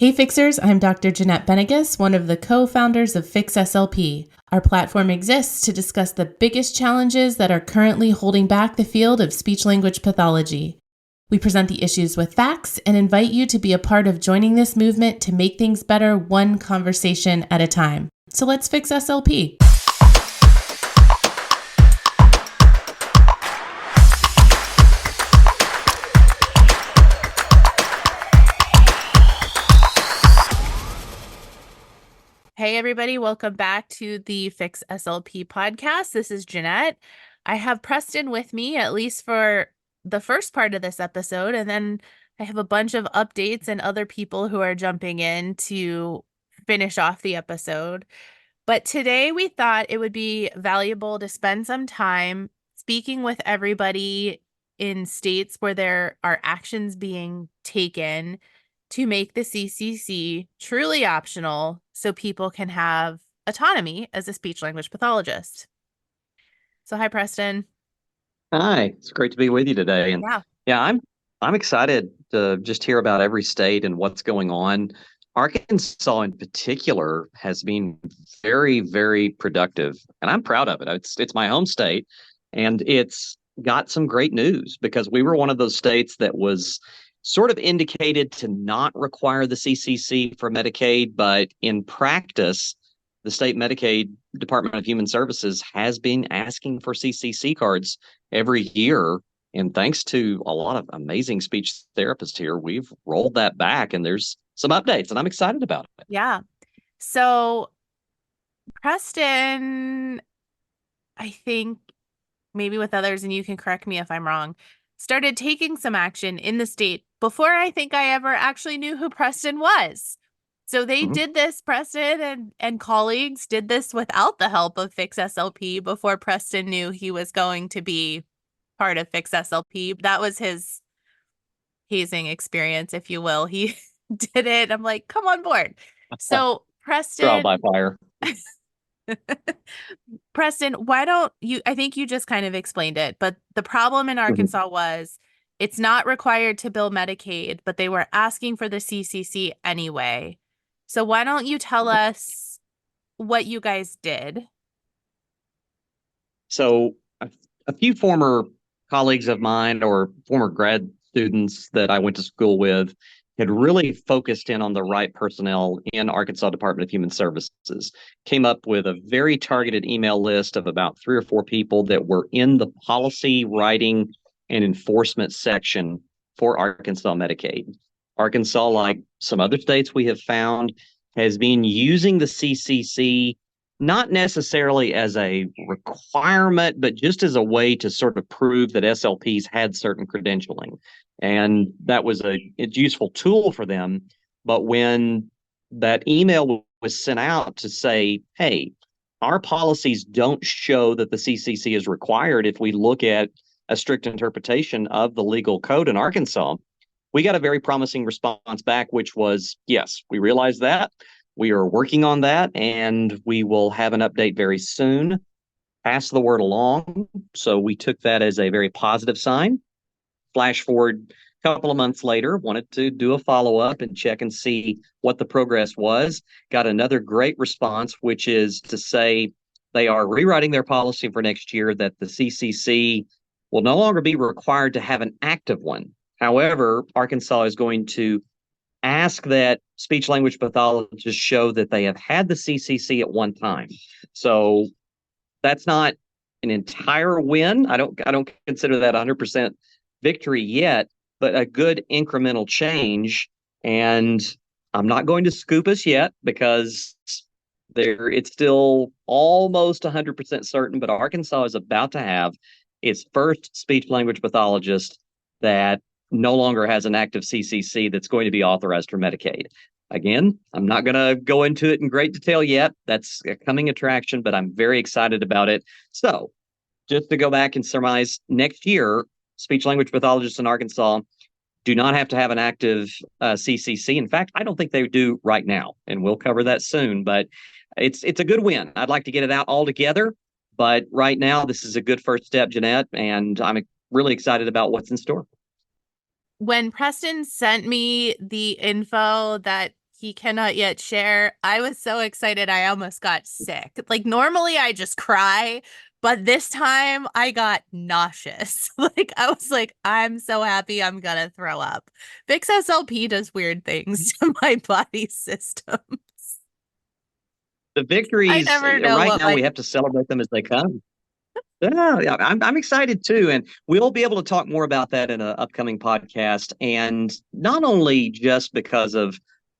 Hey Fixers, I'm Dr. Jeanette Benigas, one of the co-founders of Fix SLP. Our platform exists to discuss the biggest challenges that are currently holding back the field of speech-language pathology. We present the issues with facts and invite you to be a part of joining this movement to make things better one conversation at a time. So let's fix SLP. Hey everybody, welcome back to the Fix SLP podcast. This is Jeanette. I have Preston with me, at least for the first part of this episode, and then I have a bunch of updates and other people who are jumping in to finish off the episode. But today we thought it would be valuable to spend some time speaking with everybody in states where there are actions being taken to make the CCC truly optional so people can have autonomy as a speech-language pathologist. So hi, Preston. Hi, it's great to be with you today. And I'm excited to just hear about every state and what's going on. Arkansas in particular has been very, very productive, and I'm proud of it. It's my home state, and it's got some great news because we were one of those states that was sort of indicated to not require the CCC for Medicaid, but in practice, the state Medicaid Department of Human Services has been asking for CCC cards every year. And thanks to a lot of amazing speech therapists here, we've rolled that back and there's some updates and I'm excited about it. Yeah. So Preston, I think maybe with others, and you can correct me if I'm wrong, started taking some action in the state before I think I ever actually knew who Preston was. So they did this, Preston and colleagues did this without the help of Fix SLP before Preston knew he was going to be part of Fix SLP. That was his hazing experience, if you will. He did it. I'm like, come on board. So Preston, Trial by fire. Preston, why don't you, I think you just kind of explained it, but the problem in Arkansas was it's not required to bill Medicaid, but they were asking for the CCC anyway. So why don't you tell us what you guys did? So a few former colleagues of mine or former grad students that I went to school with had really focused in on the right personnel in Arkansas Department of Human Services, came up with a very targeted email list of about 3 or 4 people that were in the policy writing and enforcement section for Arkansas Medicaid. Arkansas, like some other states we have found, has been using the CCC not necessarily as a requirement, but just as a way to sort of prove that SLPs had certain credentialing. And that was a useful tool for them. But when that email was sent out to say, hey, our policies don't show that the CCC is required if we look at a strict interpretation of the legal code in Arkansas, we got a very promising response back, which was, yes, we realize that. We are working on that, and we will have an update very soon. Pass the word along. So we took that as a very positive sign. Flash forward a couple of months later, wanted to do a follow-up and check and see what the progress was. Got another great response, which is to say they are rewriting their policy for next year that the CCC will no longer be required to have an active one. However, Arkansas is going to ask that speech language pathologists show that they have had the CCC at one time. So that's not an entire win. I don't consider that 100% victory yet, but a good incremental change. And I'm not going to scoop us yet because it's still almost 100% certain, but Arkansas is about to have its first speech language pathologist that no longer has an active CCC that's going to be authorized for Medicaid. Again, I'm not going to go into it in great detail yet. That's a coming attraction, but I'm very excited about it. So just to go back and surmise, next year, speech language pathologists in Arkansas do not have to have an active CCC. In fact, I don't think they do right now, and we'll cover that soon. But it's a good win. I'd like to get it out all together, but right now, this is a good first step, Jeanette, and I'm really excited about what's in store. When Preston sent me the info that he cannot yet share. I was so excited I almost got sick. Like normally I just cry, but this time I got nauseous. Like I was like, I'm so happy I'm gonna throw up. Fix SLP does weird things to my body systems. The I victories never know right what now, my we have to celebrate them as they come. Yeah, I'm excited too, and we'll be able to talk more about that in an upcoming podcast. And not only just because of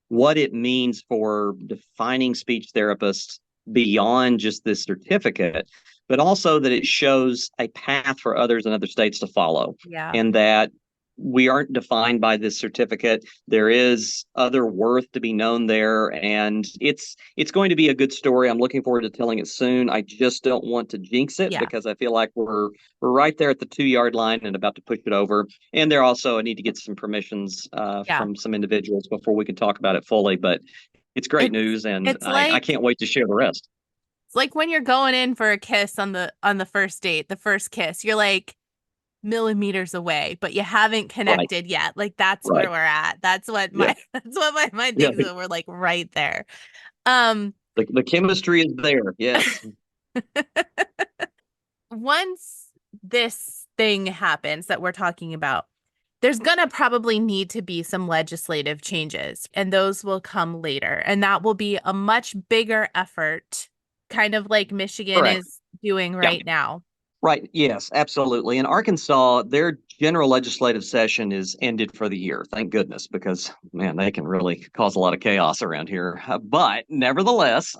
what it means for defining speech therapists beyond just this certificate, but also that it shows a path for others in other states to follow, yeah. and that we aren't defined by this certificate. There is other worth to be known there, and it's going to be a good story. I'm looking forward to telling it soon. I just don't want to jinx it Yeah. because I feel like we're right there at the 2 yard line and about to push it over. And there also I need to get some permissions Yeah. from some individuals before we can talk about it fully. But it's great It's news, and it's I like can't wait to share the rest. it's like when you're going in for a kiss on the first date, the first kiss. You're like millimeters away, but you haven't Right, connected yet. Like that's where right. we're at. That's what Yeah, my that's what my mind yeah. thinks that we're like right there. Um, The chemistry is there. Yes. once this thing happens that we're talking about, there's gonna probably need to be some legislative changes, and those will come later. And that will be a much bigger effort, kind of like Michigan Correct. is doing Yeah. right now. Right. Yes, absolutely. In Arkansas, their general legislative session is ended for the year. Thank goodness, because man, they can really cause a lot of chaos around here. But nevertheless,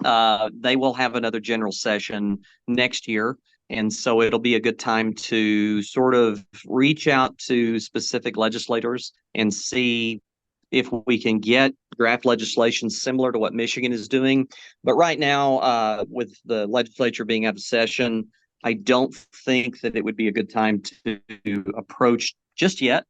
they will have another general session next year. And so it'll be a good time to sort of reach out to specific legislators and see if we can get draft legislation similar to what Michigan is doing. But right now, with the legislature being out of session, I don't think that it would be a good time to approach just yet.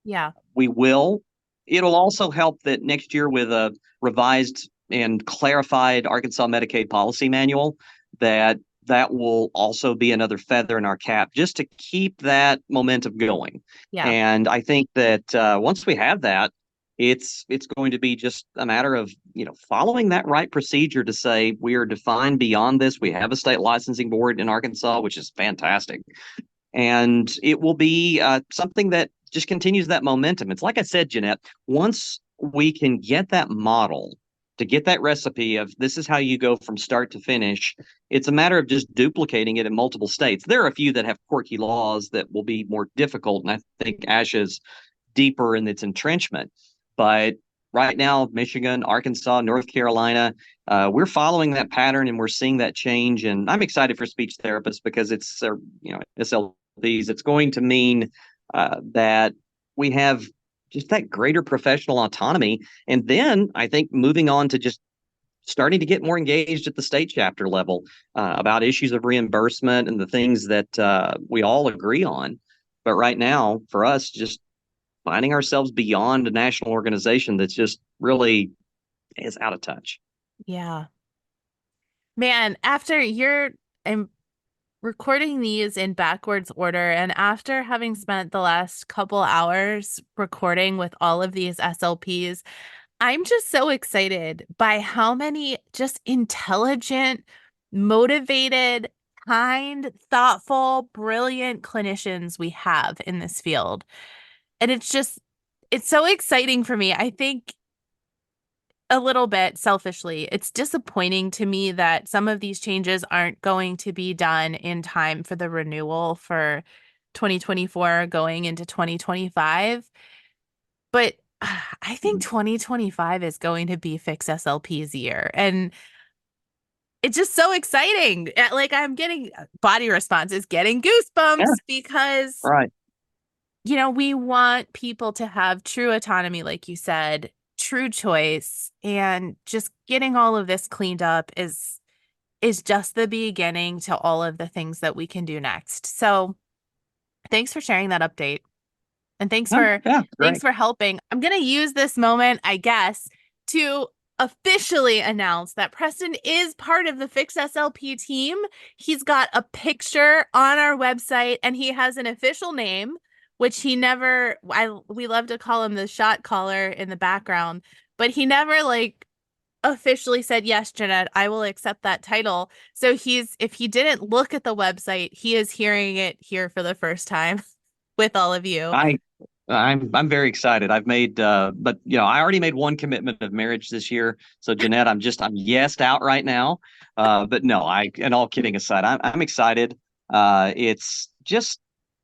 Yeah. We will. It'll also help that next year with a revised and clarified Arkansas Medicaid policy manual, that will also be another feather in our cap just to keep that momentum going. Yeah. And I think that once we have that, it's going to be just a matter of following that right procedure to say we are defined beyond this. We have a state licensing board in Arkansas, which is fantastic, and it will be something that just continues that momentum. It's like I said, Jeanette, once we can get that model, to get that recipe of this is how you go from start to finish, it's a matter of just duplicating it in multiple states. There are a few that have quirky laws that will be more difficult, and I think ASHA is deeper in its entrenchment. But right now, Michigan, Arkansas, North Carolina, we're following that pattern and we're seeing that change. And I'm excited for speech therapists because it's, SLPs. It's going to mean that we have just that greater professional autonomy. And then I think moving on to just starting to get more engaged at the state chapter level about issues of reimbursement and the things that we all agree on. But right now, for us, just finding ourselves beyond a national organization that's just really is out of touch. Yeah. Man, after I'm recording these in backwards order, and after having spent the last couple hours recording with all of these SLPs, I'm just so excited by how many just intelligent, motivated, kind, thoughtful, brilliant clinicians we have in this field. And it's so exciting for me. I think a little bit selfishly, it's disappointing to me that some of these changes aren't going to be done in time for the renewal for 2024 going into 2025. But I think 2025 is going to be Fix SLP's year. And it's just so exciting. Like I'm getting body responses, getting Yeah, goosebumps because, right. we want people to have true autonomy, like you said, true choice, and just getting all of this cleaned up is just the beginning to all of the things that we can do next. So thanks for sharing that update. And Yeah, yeah, thanks great. for helping. I'm going to use this moment, I guess, to officially announce that Preston is part of the Fix SLP team. He's got a picture on our website and he has an official name, which he never we love to call him the shot caller in the background, but he never like officially said, yes, Jeanette, I will accept that title. So if he didn't look at the website, he is hearing it here for the first time with all of you. I I'm very excited. I've made but I already made one commitment of marriage this year. So Jeanette, I'm yesed out right now. But no, and all kidding aside, I'm excited. It's just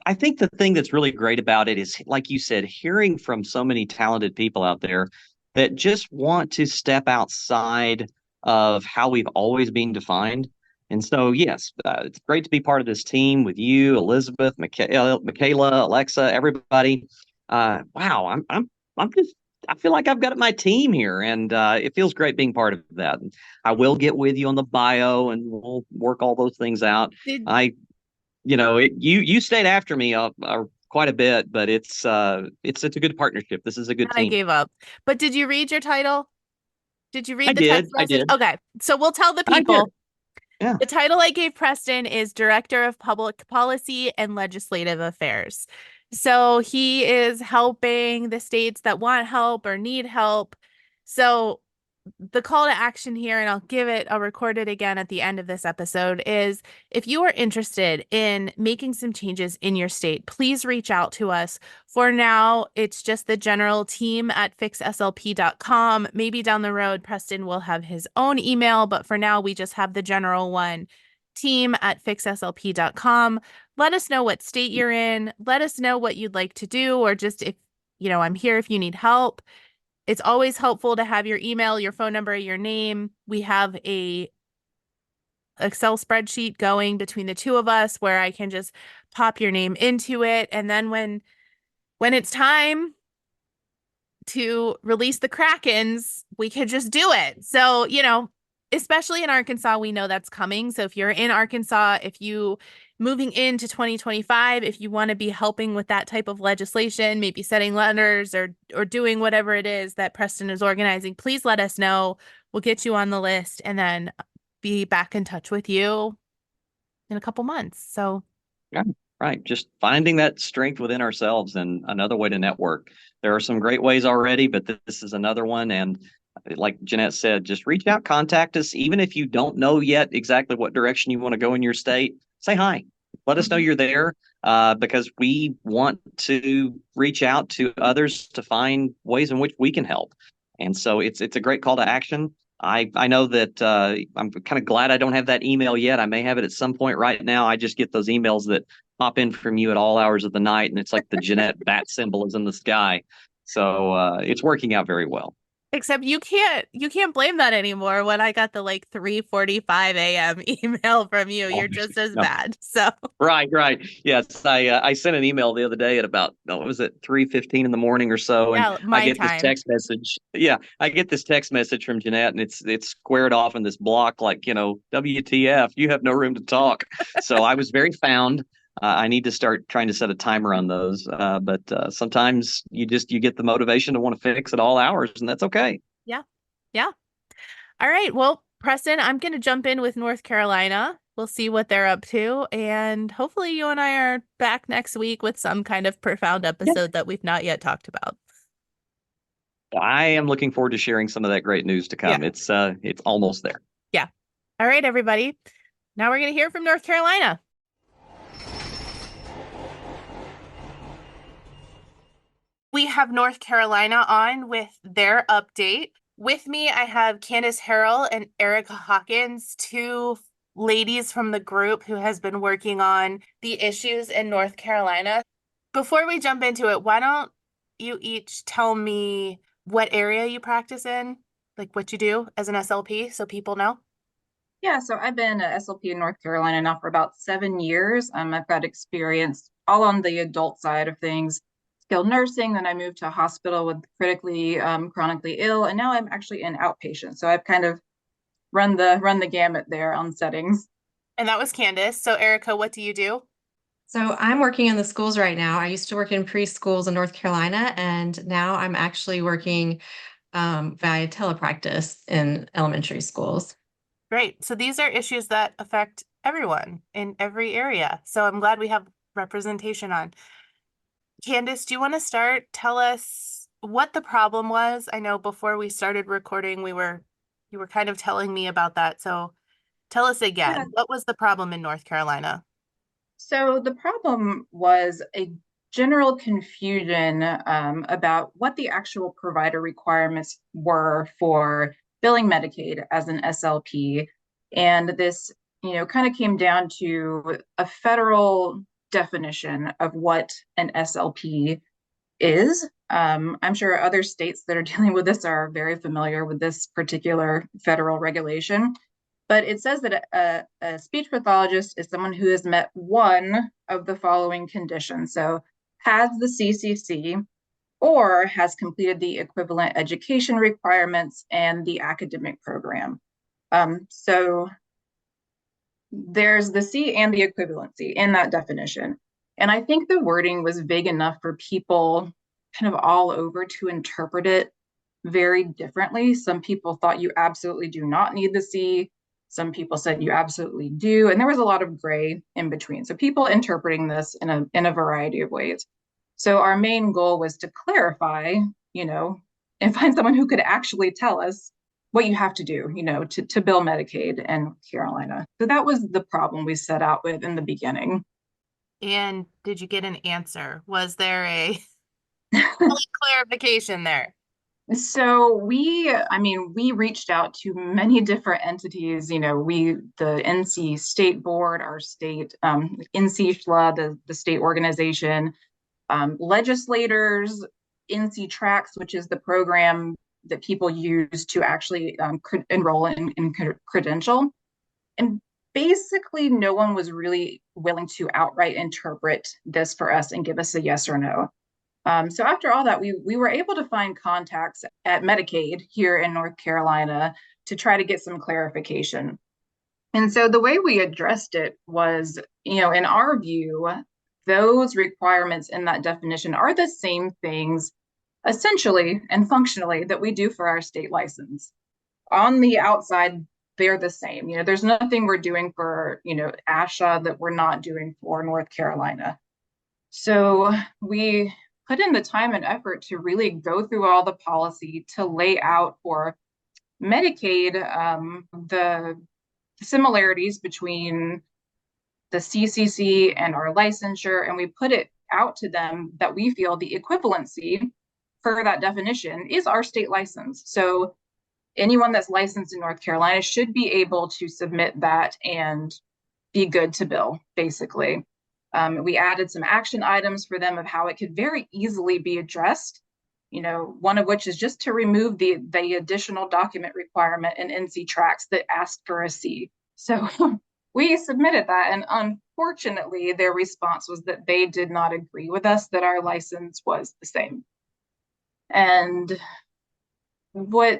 I think the thing that's really great about it is, like you said, hearing from so many talented people out there that just want to step outside of how we've always been defined. And so, yes, it's great to be part of this team with you, Elizabeth, Michaela, Alexa, everybody. Wow, I'm just I feel like I've got my team here, and it feels great being part of that. I will get with you on the bio, and we'll work all those things out. Did You stayed after me quite a bit, but it's a good partnership. This is a good I team. gave up. But did you read your title? Did you I read the did, text I message? did, Okay. So we'll tell the I did. people. Yeah. The title I gave Preston is Director of Public Policy and Legislative Affairs. So he is helping the states that want help or need help. So the call to action here, and I'll record it again at the end of this episode, is if you are interested in making some changes in your state, please reach out to us. For now, it's just the general team at fixslp.com. Maybe down the road, Preston will have his own email, but for now, we just have the general one, team at fixslp.com. Let us know what state you're in. Let us know what you'd like to do, or just if, I'm here if you need help. It's always helpful to have your email, your phone number, your name. We have a Excel spreadsheet going between the two of us where I can just pop your name into it. And then when it's time to release the Krakens, we could just do it. So, especially in Arkansas, we know that's coming. So if you're in Arkansas, if you moving into 2025, if you want to be helping with that type of legislation, maybe setting letters or doing whatever it is that Preston is organizing, please let us know. We'll get you on the list and then be back in touch with you in a couple months. So, Yeah, right. Just finding that strength within ourselves and another way to network. There are some great ways already, but this is another one. And like Jeanette said, just reach out, contact us. Even if you don't know yet exactly what direction you want to go in your state, say hi. Let us know you're there, because we want to reach out to others to find ways in which we can help. And so it's a great call to action. I know that I'm kind of glad I don't have that email yet. I may have it at some point right now. I just get those emails that pop in from you at all hours of the night, and it's like the Jeanette bat symbol is in the sky. So it's working out very well. except you can't blame that anymore when I got the like 3:45 a.m. email from you. Oh, You're just as no. bad. So, Right, right. Yes, I sent an email the other day at about, what was it, 3:15 in the morning or so, and yeah, I my get this time. text message. Yeah, I get this text message from Jeanette, and it's squared off in this block like, WTF, you have no room to talk. So I was very found. I need to start trying to set a timer on those. But sometimes you get the motivation to want to fix at all hours, and that's okay. Yeah. Yeah. All right. Well, Preston, I'm going to jump in with North Carolina. We'll see what they're up to. And hopefully, you and I are back next week with some kind of profound Yeah. episode that we've not yet talked about. I am looking forward to sharing some of that great news to Yeah. come. It's almost there. Yeah. All right, everybody. Now we're going to hear from North Carolina. We have North Carolina on with their update. With me, I have Candace Harrell and Erica Hawkins, two ladies from the group who has been working on the issues in North Carolina. Before we jump into it, why don't you each tell me what area you practice in, like what you do as an SLP, so people know? Yeah, so I've been at SLP in North Carolina now for about 7 years. I've got experience all on the adult side of things, skilled nursing. Then I moved to a hospital with critically, chronically ill, and now I'm actually in outpatient. So I've kind of run the gamut there on settings. And that was Candace. So, Erica, what do you do? So I'm working in the schools right now. I used to work in preschools in North Carolina, and now I'm actually working via telepractice in elementary schools. Great. So these are issues that affect everyone in every area. So I'm glad we have representation on. Candace, do you want to start? Tell us what the problem was? I know before we started recording, you were kind of telling me about that. So tell us Yeah. again, what was the problem in North Carolina? So the problem was a general confusion about what the actual provider requirements were for billing Medicaid as an SLP. And this, kind of came down to a federal definition of what an SLP is. I'm sure other states that are dealing with this are very familiar with this particular federal regulation. But it says that a speech pathologist is someone who has met one of the following conditions. So has the CCC or has completed the equivalent education requirements and the academic program. So there's the C and the equivalency in that definition. And I think the wording was vague enough for people kind of all over to interpret it very differently. Some people thought you absolutely do not need the C. Some people said you absolutely do. And there was a lot of gray in between. So people interpreting this in a variety of ways. So our main goal was to clarify, and find someone who could actually tell us what you have to do, to bill Medicaid in Carolina. So that was the problem we set out with in the beginning. And did you get an answer? Was there a clarification there? So we reached out to many different entities, the NC State Board, our state, NC SHLA, the state organization, legislators, NC Tracks, which is the program that people use to actually enroll in credential. And basically, no one was really willing to outright interpret this for us and give us a yes or no. So after all that, we were able to find contacts at Medicaid here in North Carolina to try to get some clarification. And so the way we addressed it was, in our view, those requirements in that definition are the same things essentially and functionally that we do for our state license. On the outside, they're the same. There's nothing we're doing for, ASHA that we're not doing for North Carolina. So we put in the time and effort to really go through all the policy to lay out for Medicaid the similarities between the CCC and our licensure, and we put it out to them that we feel the equivalency for that definition is our state license. So anyone that's licensed in North Carolina should be able to submit that and be good to bill, basically. We added some action items for them of how it could very easily be addressed. One of which is just to remove the additional document requirement in NC Tracks that asked for a C. So we submitted that, and unfortunately, their response was that they did not agree with us that our license was the same. And what,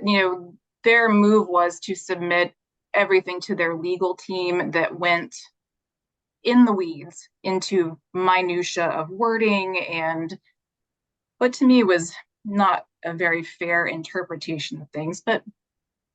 their move was to submit everything to their legal team that went in the weeds into minutia of wording, and what to me was not a very fair interpretation of things, but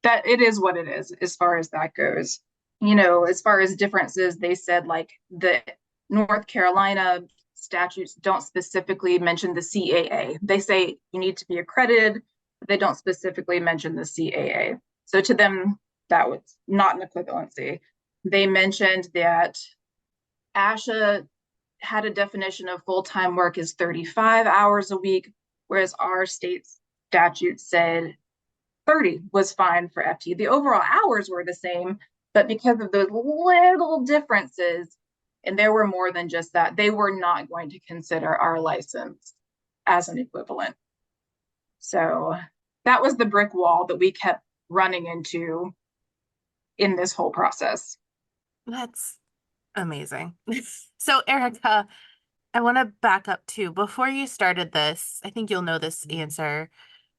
that it is what it is as far as that goes. As far as differences, they said like the North Carolina statutes don't specifically mention the CAA. They say you need to be accredited, but they don't specifically mention the CAA. So to them, that was not an equivalency. They mentioned that ASHA had a definition of full-time work as 35 hours a week, whereas our state statute said 30 was fine for FT. The overall hours were the same, but because of those little differences, and there were more than just that, they were not going to consider our license as an equivalent. So that was the brick wall that we kept running into in this whole process. That's amazing. So, Erica, I want to back up too. Before you started this, I think you'll know this answer.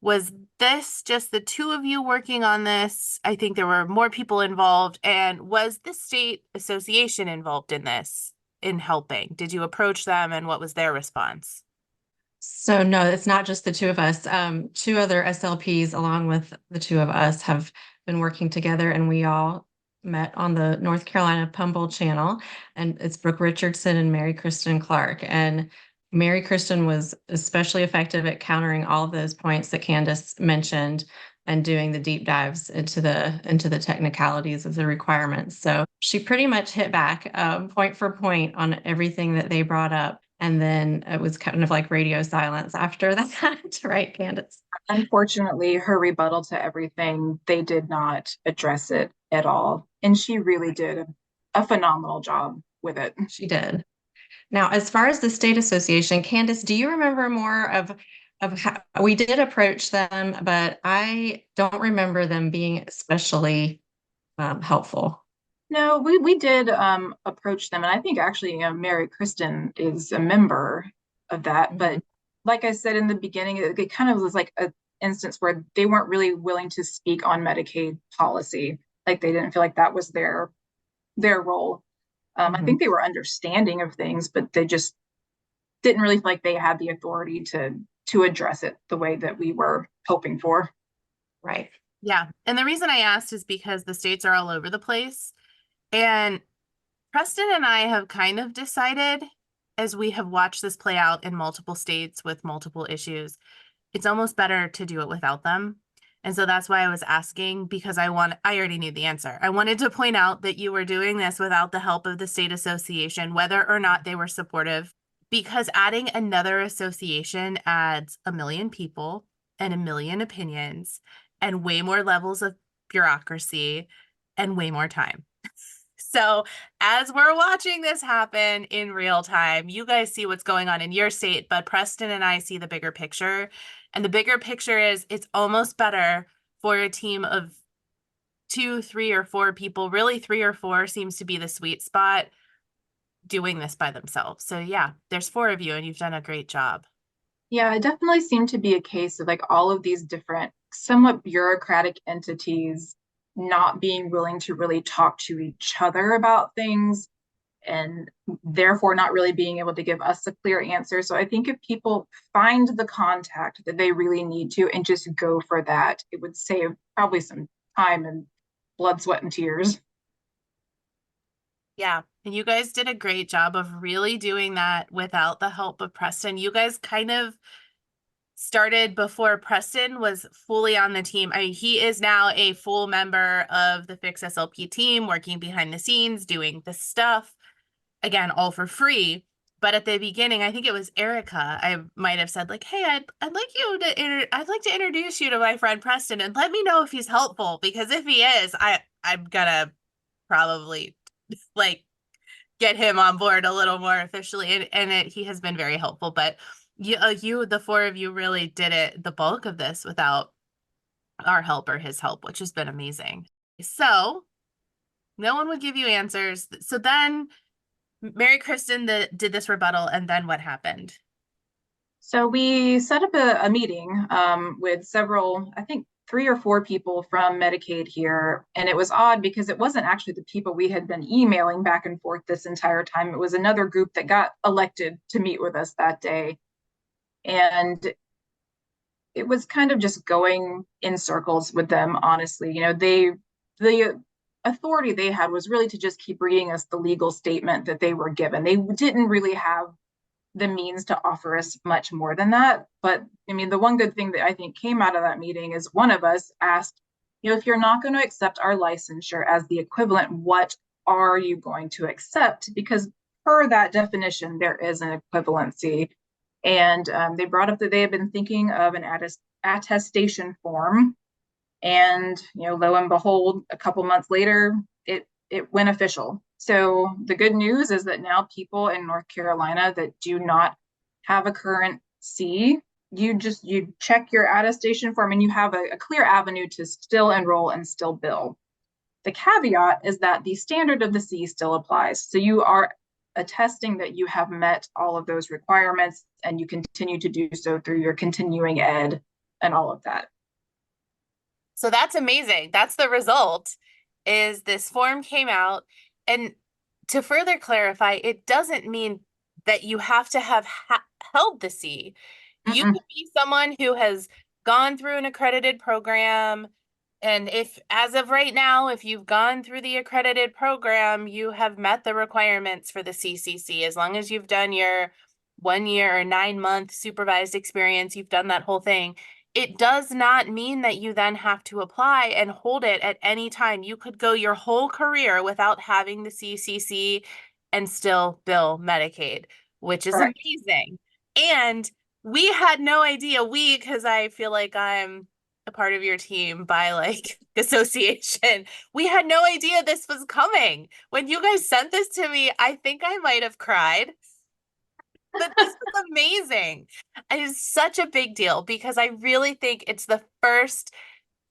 Was this just the two of you working on this? I think there were more people involved. And was the state association involved in this, in helping? Did you approach them, and what was their response? So no, it's not just the two of us. Two other SLPs along with the two of us have been working together, and we all met on the North Carolina Pumble channel, and it's Brooke Richardson and Mary Kristen Clark. And Mary Kristen was especially effective at countering all of those points that Candace mentioned and doing the deep dives into the technicalities of the requirements. So she pretty much hit back point for point on everything that they brought up. And then it was kind of like radio silence after that, right, Candace? Unfortunately, her rebuttal to everything, they did not address it at all. And she really did a phenomenal job with it. She did. Now, as far as the state association, Candace, do you remember more of how we did approach them, but I don't remember them being especially helpful. No, we did approach them, and I think actually Mary Kristen is a member of that. But like I said in the beginning, it kind of was like an instance where they weren't really willing to speak on Medicaid policy. Like they didn't feel like that was their role. I think they were understanding of things, but they just didn't really feel like they had the authority to address it the way that we were hoping for. Right. Yeah. And the reason I asked is because the states are all over the place. And Preston and I have kind of decided, as we have watched this play out in multiple states with multiple issues, it's almost better to do it without them. And so that's why I was asking, because I already knew the answer. I wanted to point out that you were doing this without the help of the state association, whether or not they were supportive, because adding another association adds a million people and a million opinions and way more levels of bureaucracy and way more time. So as we're watching this happen in real time, you guys see what's going on in your state, but Preston and I see the bigger picture. And the bigger picture is it's almost better for a team of 2, 3, or 4 people. Really, 3 or 4 seems to be the sweet spot doing this by themselves. So yeah, there's 4 of you and you've done a great job. Yeah, it definitely seemed to be a case of like all of these different, somewhat bureaucratic entities not being willing to really talk to each other about things and therefore not really being able to give us a clear answer. So I think if people find the contact that they really need to and just go for that, it would save probably some time and blood, sweat, and tears. Yeah, and you guys did a great job of really doing that without the help of Preston. You guys kind of started before Preston was fully on the team. I mean, he is now a full member of the Fix SLP team, working behind the scenes, doing this stuff, again, all for free. But at the beginning, I think it was Erica, I might have said like, hey, I'd like to introduce you to my friend Preston and let me know if he's helpful, because if he is, I'm gonna probably like get him on board a little more officially. And he has been very helpful, but the 4 of you really did it, the bulk of this, without our help or his help, which has been amazing. So no one would give you answers. So then Mary Kristen did this rebuttal, and then what happened? So we set up a meeting with several, I think 3 or 4 people from Medicaid here. And it was odd because it wasn't actually the people we had been emailing back and forth this entire time. It was another group that got elected to meet with us that day. And it was kind of just going in circles with them, honestly. You know, the authority they had was really to just keep reading us the legal statement that they were given. They didn't really have the means to offer us much more than that. But I mean, the one good thing that I think came out of that meeting is one of us asked, you know, if you're not going to accept our licensure as the equivalent, what are you going to accept? Because per that definition, there is an equivalency. And they brought up that they had been thinking of an attestation form. And, you know, lo and behold, a couple months later, it went official. So the good news is that now people in North Carolina that do not have a current C, you check your attestation form and you have a clear avenue to still enroll and still bill. The caveat is that the standard of the C still applies. So you are attesting that you have met all of those requirements and you continue to do so through your continuing ed and all of that. So that's amazing. That's the result, is this form came out. And to further clarify, it doesn't mean that you have to have held the C. You could be someone who has gone through an accredited program. And if, as of right now, if you've gone through the accredited program, you have met the requirements for the CCC, as long as you've done your 1 year or 9-month supervised experience, you've done that whole thing. It does not mean that you then have to apply and hold it at any time. You could go your whole career without having the CCC and still bill Medicaid, which is Correct. amazing. And we had no idea, because I feel like I'm a part of your team by like association. We had no idea this was coming. When you guys sent this to me, I think I might have cried. But this is amazing. It is such a big deal because I really think it's the first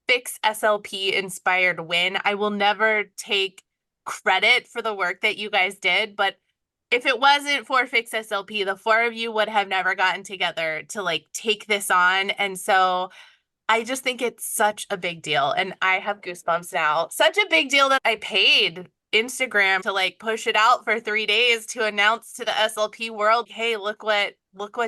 Fix SLP inspired win. I will never take credit for the work that you guys did, but if it wasn't for Fix SLP, the four of you would have never gotten together to like take this on. And so I just think it's such a big deal. And I have goosebumps now. Such a big deal that I paid Instagram to like push it out for 3 days to announce to the SLP world, hey, look what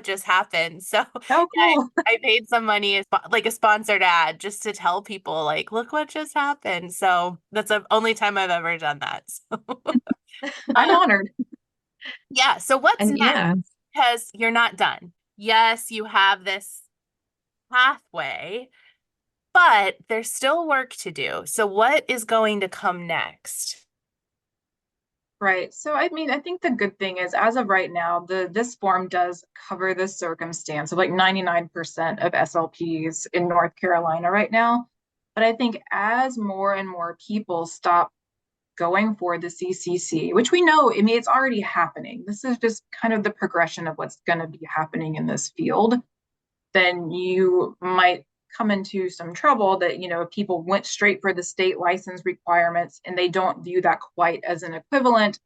just happened. So Oh, yeah, cool. I paid some money, like a sponsored ad, just to tell people like, look what just happened. So that's the only time I've ever done that. So I'm honored. yeah. So what's And next? yeah, Because you're not done. Yes, you have this pathway, but there's still work to do. So what is going to come next? Right. So I mean, I think the good thing is as of right now, this form does cover the circumstance of like 99% of SLPs in North Carolina right now. But I think as more and more people stop going for the CCC, which we know, I mean, it's already happening. This is just kind of the progression of what's going to be happening in this field. Then you might come into some trouble that, you know, people went straight for the state license requirements and they don't view that quite as an equivalent.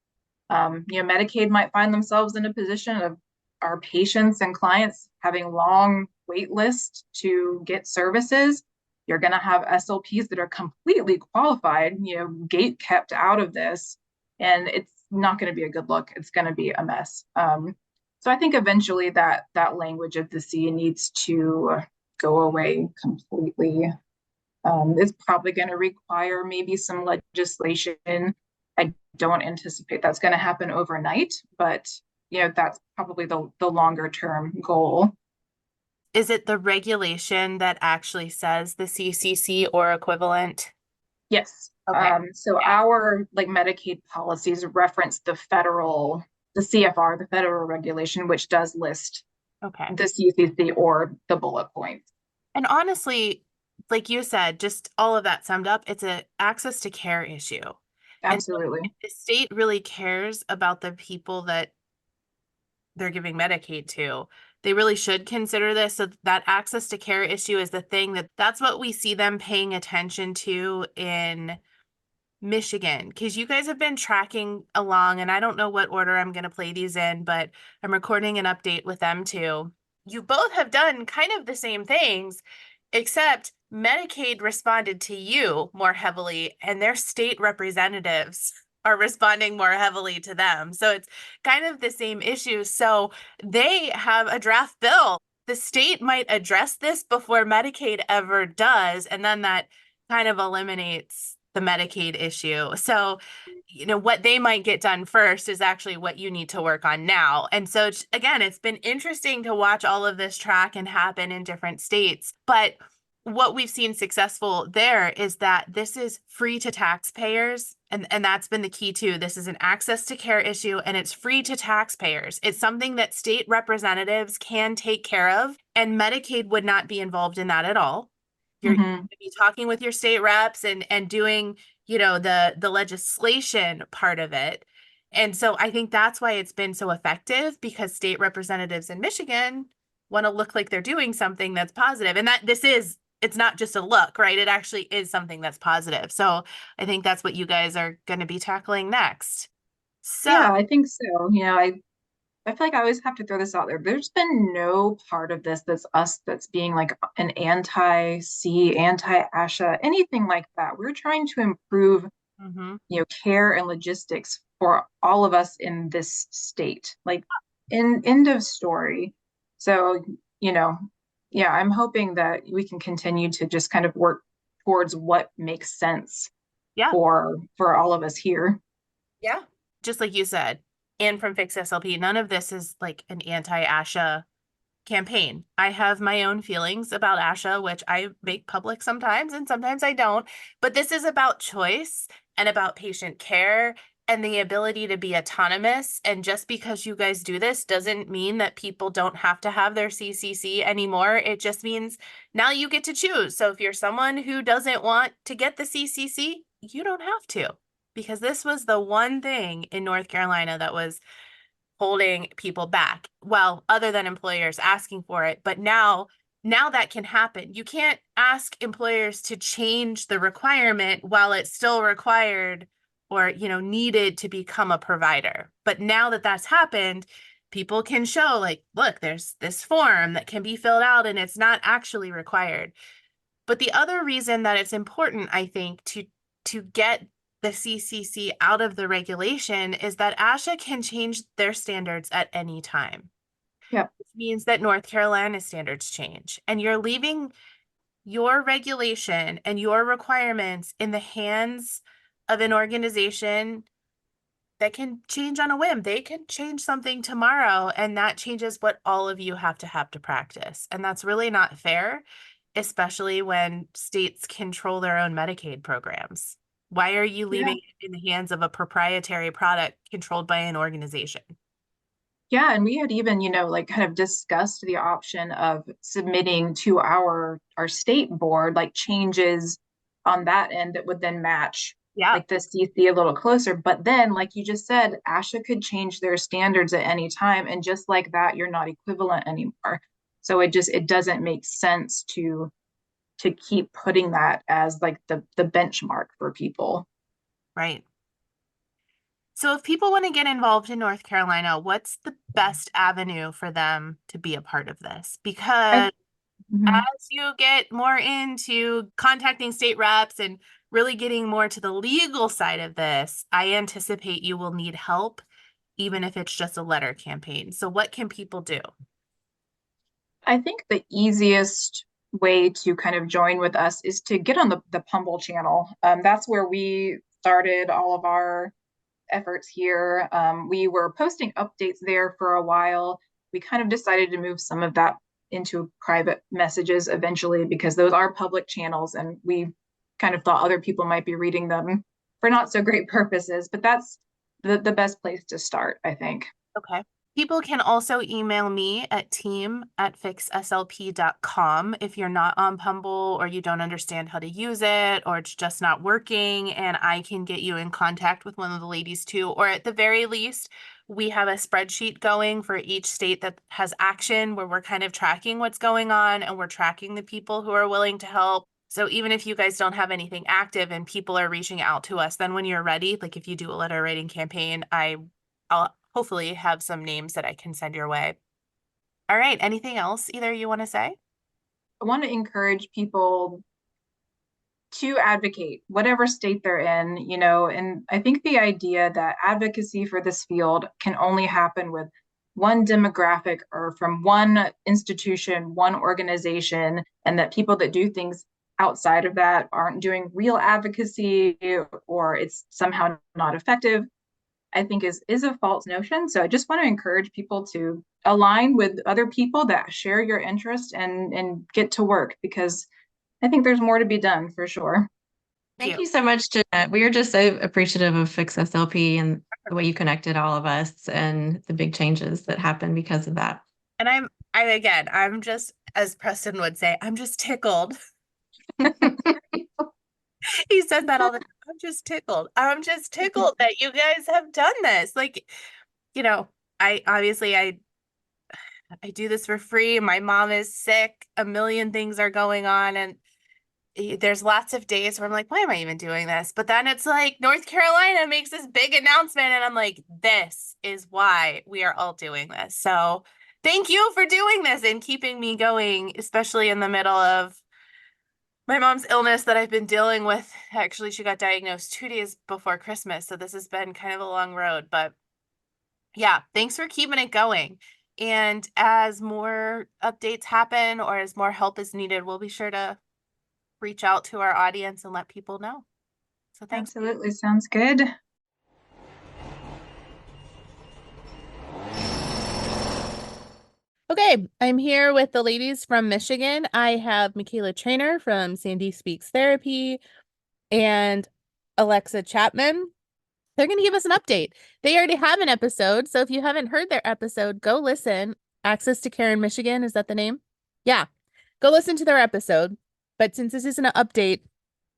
You know, Medicaid might find themselves in a position of our patients and clients having long wait lists to get services. You're going to have SLPs that are completely qualified, you know, gate kept out of this, and it's not going to be a good look. It's going to be a mess. So I think eventually that language of the C needs to go away completely. It's probably going to require maybe some legislation. I don't anticipate that's going to happen overnight, but you know, that's probably the longer term goal. Is it the regulation that actually says the CCC or equivalent? Yes. Okay. So Yeah. our like Medicaid policies reference the CFR, the federal regulation, which does list Okay. the CCC or the bullet points. And honestly, like you said, just all of that summed up, it's an access to care issue. And so Absolutely. if the state really cares about the people that they're giving Medicaid to, they really should consider this. So that access to care issue is the thing that's what we see them paying attention to in Michigan, because you guys have been tracking along, and I don't know what order I'm going to play these in, but I'm recording an update with them too. You both have done kind of the same things, except Medicaid responded to you more heavily, and their state representatives are responding more heavily to them. So it's kind of the same issue. So they have a draft bill. The state might address this before Medicaid ever does, and then that kind of eliminates the Medicaid issue. So, you know, what they might get done first is actually what you need to work on now. And so, again, it's been interesting to watch all of this track and happen in different states. But what we've seen successful there is that this is free to taxpayers. And that's been the key too. This is an access to care issue and it's free to taxpayers. It's something that state representatives can take care of, and Medicaid would not be involved in that at all. You're Mm-hmm. going to be talking with your state reps and doing, you know, the legislation part of it. And so I think that's why it's been so effective, because state representatives in Michigan want to look like they're doing something that's positive. And that it's not just a look, right? It actually is something that's positive. So I think that's what you guys are going to be tackling next. So Yeah, I think so. You know, I feel like I always have to throw this out there. There's been no part of this that's being like an anti-C, anti-ASHA, anything like that. We're trying to improve, you know, care and logistics for all of us in this state. Like, end of story. So, you know, yeah, I'm hoping that we can continue to just kind of work towards what makes sense yeah, for all of us here. yeah, just like you said, and from Fix SLP, none of this is like an anti-ASHA campaign. I have my own feelings about ASHA, which I make public sometimes and sometimes I don't. But this is about choice and about patient care and the ability to be autonomous. And just because you guys do this doesn't mean that people don't have to have their CCC anymore. It just means now you get to choose. So if you're someone who doesn't want to get the CCC, you don't have to, because this was the one thing in North Carolina that was holding people back. Well, other than employers asking for it, but now that can happen. You can't ask employers to change the requirement while it's still required or, needed to become a provider. But now that that's happened, people can show like, look, there's this form that can be filled out and it's not actually required. But the other reason that it's important, I think, to get the CCC out of the regulation is that ASHA can change their standards at any time. Yep. Which means that North Carolina's standards change, and you're leaving your regulation and your requirements in the hands of an organization that can change on a whim. They can change something tomorrow, and that changes what all of you have to practice. And that's really not fair, especially when states control their own Medicaid programs. Why are you leaving it in the hands of a proprietary product controlled by an organization? Yeah, and we had even, like kind of discussed the option of submitting to our state board, like changes on that end that would then match like the CC a little closer. But then, like you just said, ASHA could change their standards at any time. And just like that, you're not equivalent anymore. So it doesn't make sense to keep putting that as like the benchmark for people. Right. So if people want to get involved in North Carolina, what's the best avenue for them to be a part of this? Because as you get more into contacting state reps and really getting more to the legal side of this, I anticipate you will need help, even if it's just a letter campaign. So what can people do? I think the easiest way to kind of join with us is to get on the Pumble channel. That's where we started all of our efforts here. We were posting updates there for a while. We kind of decided to move some of that into private messages eventually, because those are public channels and we kind of thought other people might be reading them for not so great purposes, but that's the best place to start, I think. Okay. People can also email me at team@fixslp.com if you're not on Pumble or you don't understand how to use it or it's just not working, and I can get you in contact with one of the ladies too. Or at the very least, we have a spreadsheet going for each state that has action where we're kind of tracking what's going on and we're tracking the people who are willing to help. So even if you guys don't have anything active and people are reaching out to us, then when you're ready, like if you do a letter writing campaign, I'll hopefully have some names that I can send your way. All right. Anything else either you want to say? I want to encourage people to advocate, whatever state they're in, and I think the idea that advocacy for this field can only happen with one demographic or from one institution, one organization, and that people that do things outside of that aren't doing real advocacy or it's somehow not effective, I think is a false notion. So I just want to encourage people to align with other people that share your interest and get to work, because I think there's more to be done for sure. Thank you so much, Jeanette. We are just so appreciative of Fix SLP and the way you connected all of us and the big changes that happened because of that. And I'm just, as Preston would say, I'm just tickled. He says that all the time. I'm just tickled. I'm just tickled that you guys have done this. Like, I do this for free. My mom is sick. A million things are going on. And there's lots of days where I'm like, why am I even doing this? But then it's like North Carolina makes this big announcement and I'm like, this is why we are all doing this. So thank you for doing this and keeping me going, especially in the middle of my mom's illness that I've been dealing with. Actually, she got diagnosed 2 days before Christmas. So this has been kind of a long road, but yeah, thanks for keeping it going. And as more updates happen or as more help is needed, we'll be sure to reach out to our audience and let people know. So thanks. Absolutely. Sounds good. Okay, I'm here with the ladies from Michigan. I have Michaela Trainer from Sandy Speaks Therapy and Alexa Chapman. They're going to give us an update. They already have an episode, so if you haven't heard their episode, go listen. Access to Care in Michigan, is that the name? Yeah, go listen to their episode. But since this isn't an update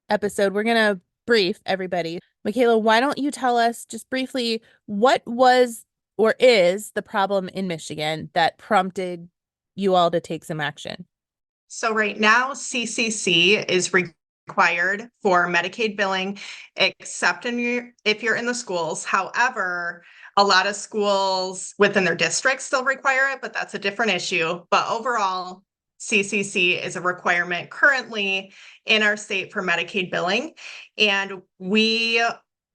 episode, we're going to brief everybody. Michaela, why don't you tell us just briefly what was or is the problem in Michigan that prompted you all to take some action? So right now, CCC is required for Medicaid billing, except if you're in the schools. However, a lot of schools within their districts still require it, but that's a different issue. But overall, CCC is a requirement currently in our state for Medicaid billing. And we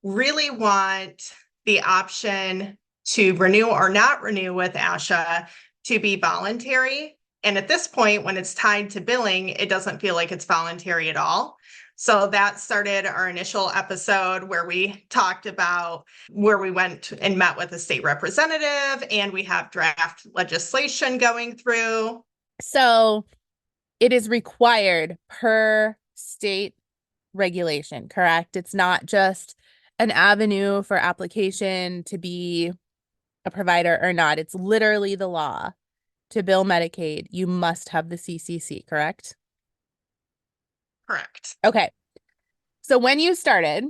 really want the option to renew or not renew with ASHA to be voluntary. And at this point, when it's tied to billing, it doesn't feel like it's voluntary at all. So that started our initial episode where we talked about where we went and met with a state representative, and we have draft legislation going through. So it is required per state regulation, correct? It's not just an avenue for application to be a provider or not. It's literally the law. To bill Medicaid, you must have the CCC, correct? Correct. Okay. So when you started,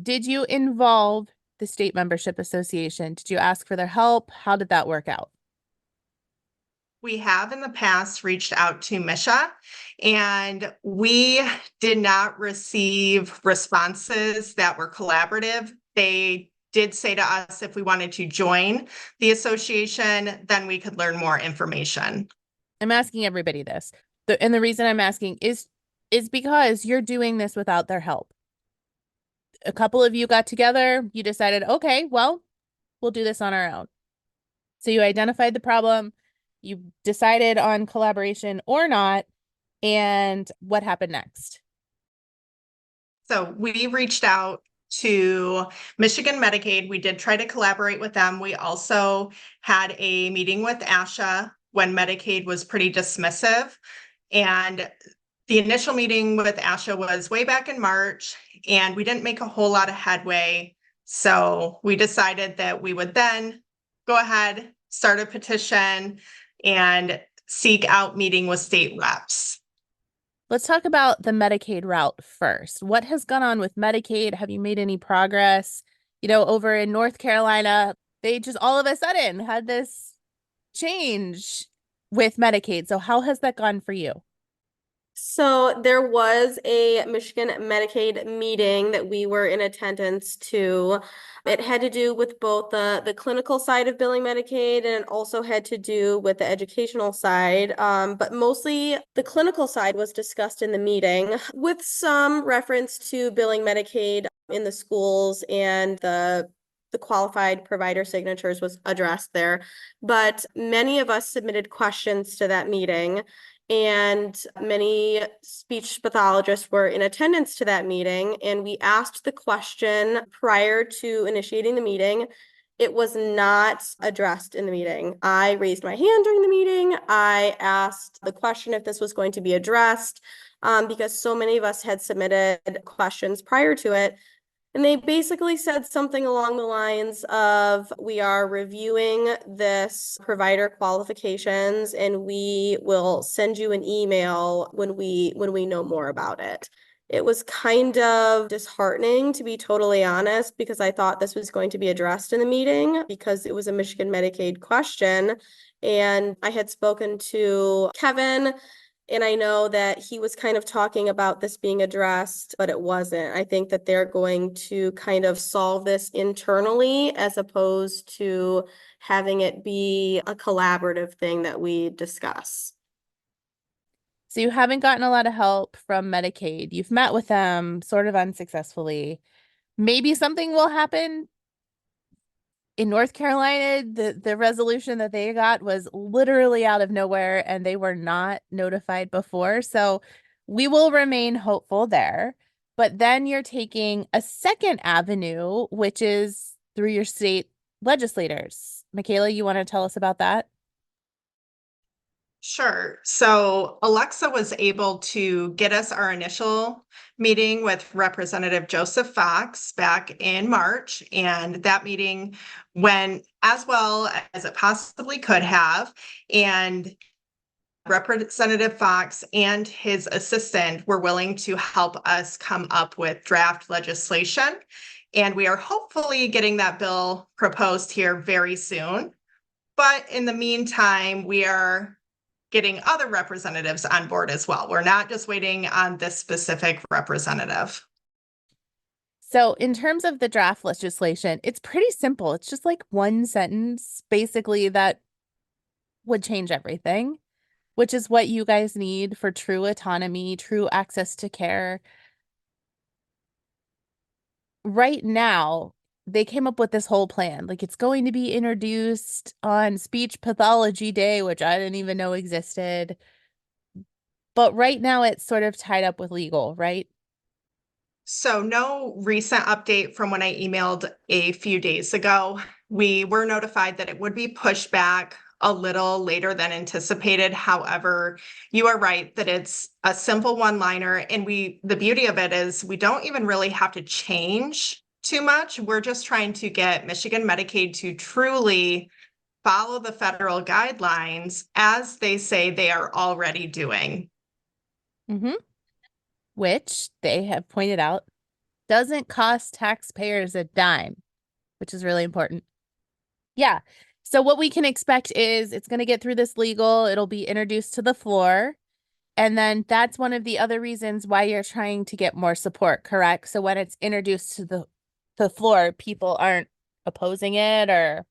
did you involve the state membership association? Did you ask for their help? How did that work out? We have in the past reached out to MSHA, and we did not receive responses that were collaborative. They did say to us if we wanted to join the association, then we could learn more information. I'm asking everybody this. And the reason I'm asking is because you're doing this without their help. A couple of you got together, you decided, okay, well, we'll do this on our own. So you identified the problem, you decided on collaboration or not, and what happened next? So we reached out to Michigan Medicaid. We did try to collaborate with them. We also had a meeting with ASHA when Medicaid was pretty dismissive. And the initial meeting with ASHA was way back in March, and we didn't make a whole lot of headway. So we decided that we would then go ahead, start a petition, and seek out meeting with state reps. Let's talk about the Medicaid route first. What has gone on with Medicaid? Have you made any progress? You know, over in North Carolina, they just all of a sudden had this change with Medicaid. So how has that gone for you? So there was a Michigan Medicaid meeting that we were in attendance to. It had to do with both the clinical side of billing Medicaid, and it also had to do with the educational side. But mostly the clinical side was discussed in the meeting, with some reference to billing Medicaid in the schools, and the qualified provider signatures was addressed there. But many of us submitted questions to that meeting, and many speech pathologists were in attendance to that meeting, and we asked the question prior to initiating the meeting. It was not addressed in the meeting. I raised my hand during the meeting. I asked the question if this was going to be addressed, because so many of us had submitted questions prior to it. And they basically said something along the lines of, we are reviewing this provider qualifications, and we will send you an email when we know more about it. It was kind of disheartening, to be totally honest, because I thought this was going to be addressed in the meeting, because it was a Michigan Medicaid question. And I had spoken to Kevin, and I know that he was kind of talking about this being addressed, but it wasn't. I think that they're going to kind of solve this internally, as opposed to having it be a collaborative thing that we discuss. So you haven't gotten a lot of help from Medicaid. You've met with them sort of unsuccessfully. Maybe something will happen. In North Carolina, the resolution that they got was literally out of nowhere, and they were not notified before. So we will remain hopeful there. But then you're taking a second avenue, which is through your state legislators. Michaela, you want to tell us about that? Sure. So Alexa was able to get us our initial meeting with Representative Joseph Fox back in March, and that meeting went as well as it possibly could have. And Representative Fox and his assistant were willing to help us come up with draft legislation. And we are hopefully getting that bill proposed here very soon. But in the meantime, we are getting other representatives on board as well. We're not just waiting on this specific representative. So, in terms of the draft legislation, it's pretty simple. It's just like one sentence, basically, that would change everything, which is what you guys need for true autonomy, true access to care. Right now, they came up with this whole plan. Like, it's going to be introduced on Speech Pathology Day, which I didn't even know existed. But right now, it's sort of tied up with legal, right? So no recent update from when I emailed a few days ago. We were notified that it would be pushed back a little later than anticipated. However, you are right that it's a simple one-liner, and the beauty of it is we don't even really have to change too much. We're just trying to get Michigan Medicaid to truly follow the federal guidelines as they say they are already doing. Mm-hmm. Which they have pointed out doesn't cost taxpayers a dime, which is really important. Yeah. So what we can expect is it's going to get through this legal, it'll be introduced to the floor. And then that's one of the other reasons why you're trying to get more support, correct? So when it's introduced to the floor, people aren't opposing it or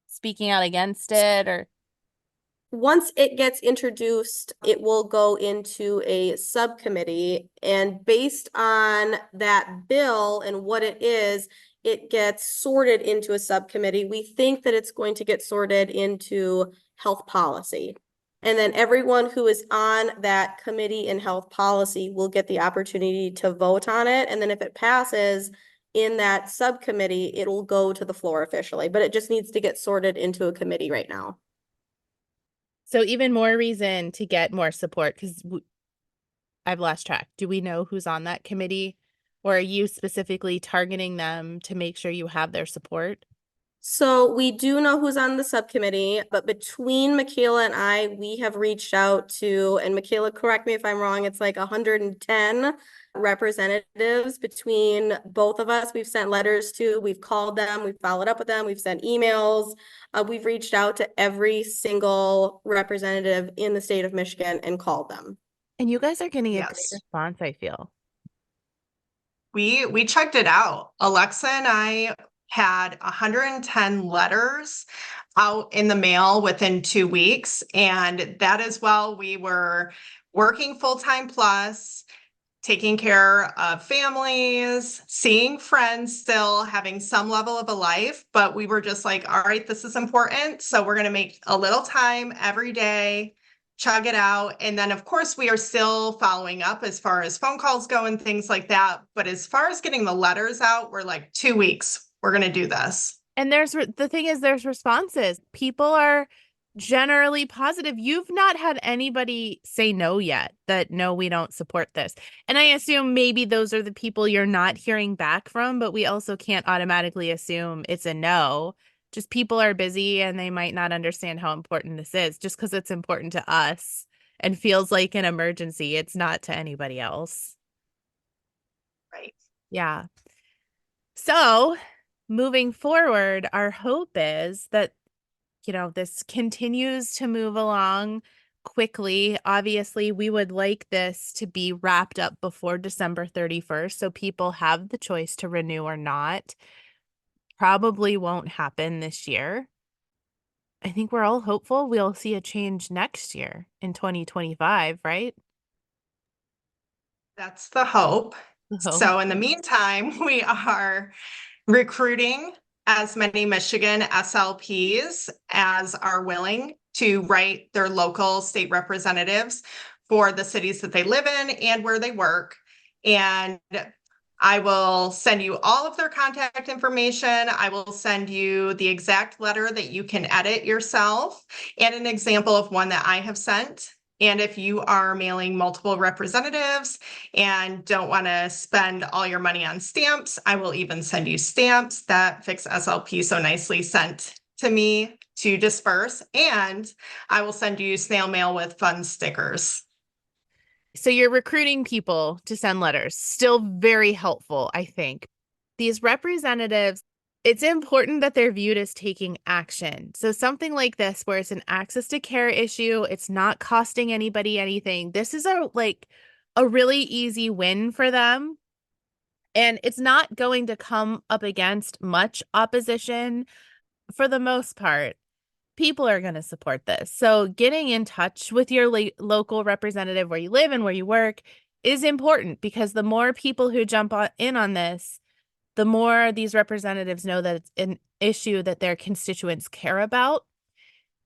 speaking out against it or Once it gets introduced, it will go into a subcommittee, and based on that bill and what it is, it gets sorted into a subcommittee. We think that it's going to get sorted into health policy. And then everyone who is on that committee in health policy will get the opportunity to vote on it. And then if it passes in that subcommittee, it will go to the floor officially, but it just needs to get sorted into a committee right now. so even more reason to get more support because I've lost track. Do we know who's on that committee? Or are you specifically targeting them to make sure you have their support? So we do know who's on the subcommittee, but between Michaela and I, we have reached out to, and Michaela, correct me if I'm wrong, it's like 110 representatives between both of us. We've sent letters to, we've called them, we've followed up with them, we've sent emails. We've reached out to every single representative in the state of Michigan and called them. And you guys are getting a great Yes. response, I feel. We checked it out. Alexa and I had 110 letters out in the mail within 2 weeks. And that is while we were working full-time plus, taking care of families, seeing friends still, having some level of a life. But we were just like, all right, this is important. So we're going to make a little time every day, chug it out. And then, of course, we are still following up as far as phone calls go and things like that. But as far as getting the letters out, we're like 2 weeks. We're going to do this. And the thing is, there's responses. People are generally positive. You've not had anybody say no yet, that no, we don't support this. And I assume maybe those are the people you're not hearing back from, but we also can't automatically assume it's a no. Just people are busy and they might not understand how important this is. Just because it's important to us and feels like an emergency, it's not to anybody else. Right. Yeah. So moving forward, our hope is that, this continues to move along quickly. Obviously, we would like this to be wrapped up before December 31st, so people have the choice to renew or not. Probably won't happen this year. I think we're all hopeful we'll see a change next year in 2025, right? That's the hope. So So in the meantime, we are recruiting as many Michigan SLPs as are willing to write their local state representatives for the cities that they live in and where they work. And I will send you all of their contact information. I will send you the exact letter that you can edit yourself and an example of one that I have sent. And if you are mailing multiple representatives and don't want to spend all your money on stamps, I will even send you stamps that Fix SLP so nicely sent to me to disperse. And I will send you snail mail with fun stickers. So you're recruiting people to send letters. Still very helpful, I think. These representatives, it's important that they're viewed as taking action. So something like this, where it's an access to care issue, it's not costing anybody anything. This is a really easy win for them. And it's not going to come up against much opposition for the most part. People are going to support this. So getting in touch with your local representative where you live and where you work is important, because the more people who jump in on this, the more these representatives know that it's an issue that their constituents care about.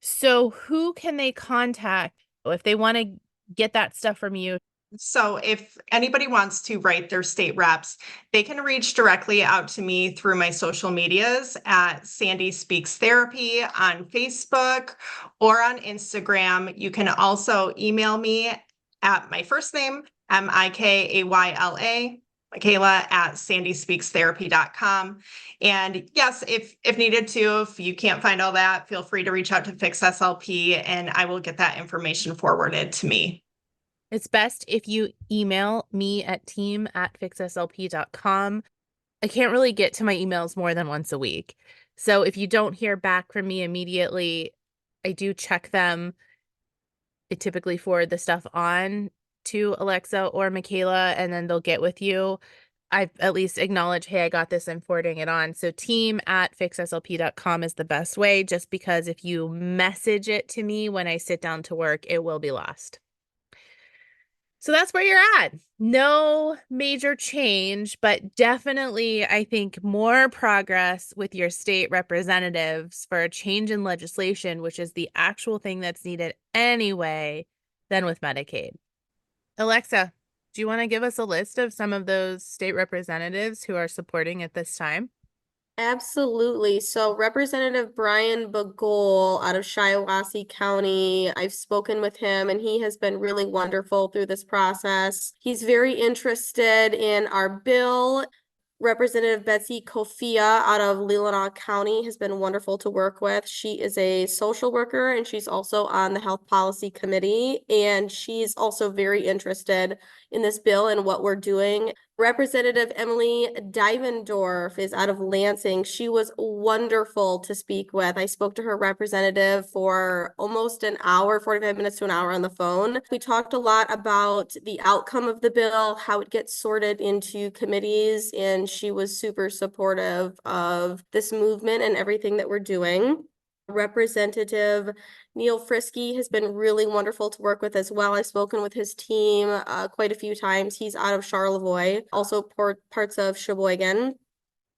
So who can they contact if they want to get that stuff from you? So if anybody wants to write their state reps, they can reach directly out to me through my social medias at Sandy Speaks Therapy on Facebook or on Instagram. You can also email me at my first name, Mikayla, Michaela at sandyspeakstherapy.com. And yes, if needed to, if you can't find all that, feel free to reach out to Fix SLP and I will get that information forwarded to me. It's best if you email me at team@fixslp.com. I can't really get to my emails more than once a week. So if you don't hear back from me immediately, I do check them. I typically forward the stuff on to Alexa or Michaela, and then they'll get with you. I at least acknowledge, hey, I got this, I'm forwarding it on. So team@fixslp.com is the best way, just because if you message it to me when I sit down to work, it will be lost. So that's where you're at. No major change, but definitely, I think, more progress with your state representatives for a change in legislation, which is the actual thing that's needed anyway, than with Medicaid. Alexa, do you want to give us a list of some of those state representatives who are supporting at this time? Absolutely. So Representative Brian Bagol out of Shiawassee County, I've spoken with him and he has been really wonderful through this process. He's very interested in our bill. Representative Betsy Kofia out of Leelanau County has been wonderful to work with. She is a social worker and she's also on the Health Policy Committee, and she's also very interested in this bill and what we're doing. Representative Emily Divendorf is out of Lansing. She was wonderful to speak with. I spoke to her representative for almost an hour, 45 minutes to an hour on the phone. We talked a lot about the outcome of the bill, how it gets sorted into committees, and she was super supportive of this movement and everything that we're doing. Representative Neil Frisky has been really wonderful to work with as well. I've spoken with his team quite a few times. He's out of Charlevoix, also parts of Sheboygan.